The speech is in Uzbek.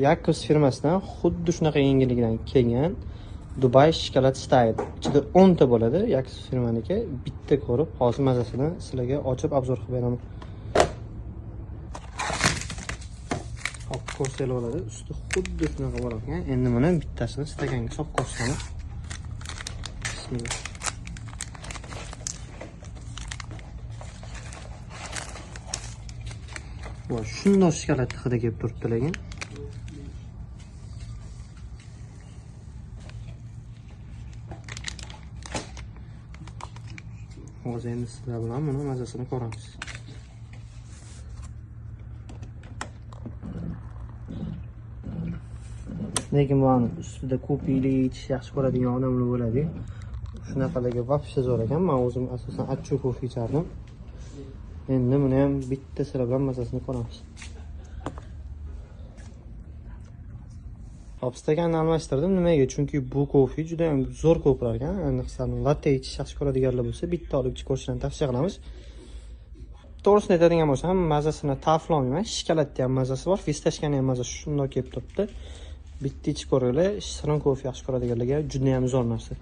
Yakos firmasidan xuddi shunaqa yengillikdan kelgan Dubai shokolad style. Ichida 10 ta bo'ladi. Yakos firmaniki. Bitta ko'rib, hozir mazasini sizlarga ochib obzor qilib beraman. Hop, ko'rsanglar bo'ladi. Usti xuddi shunaqa bo'larkan. Endi buni bittasini stakanga solib ko'rsataman. Bismillah. Va shundoq shokolad hidi kelib turibdi lekin. Hozir endi sizlar bilan buni mazasini ko'ramiz. Lekin buni ustida ko'piylik ichish yaxshi ko'radigan odamlar bo'ladi. Shunaqalarga вообще zo'r ekan. Men o'zim asosan achchiq kofe ichardim. Endi buni ham bitta sira bilan mazasini ko'ramiz. Hop, stakanni almashtirdim. Nimaga? Chunki bu kofe juda ham zo'r ko'plar ekan. Ayniqsa latte ichish yaxshi ko'radiganlar bo'lsa, bitta olib ichib ko'rishni tavsiya qilamiz. To'g'risini aytadigan bo'lsam, mazasini ta'riflamayman. Shokoladda ham mazasi bor, fistashkani ham mazasi shundoq kelib turibdi. Bitta ichib ko'raylik. Shirin kofe yaxshi ko'radiganlarga juda ham zo'r narsa.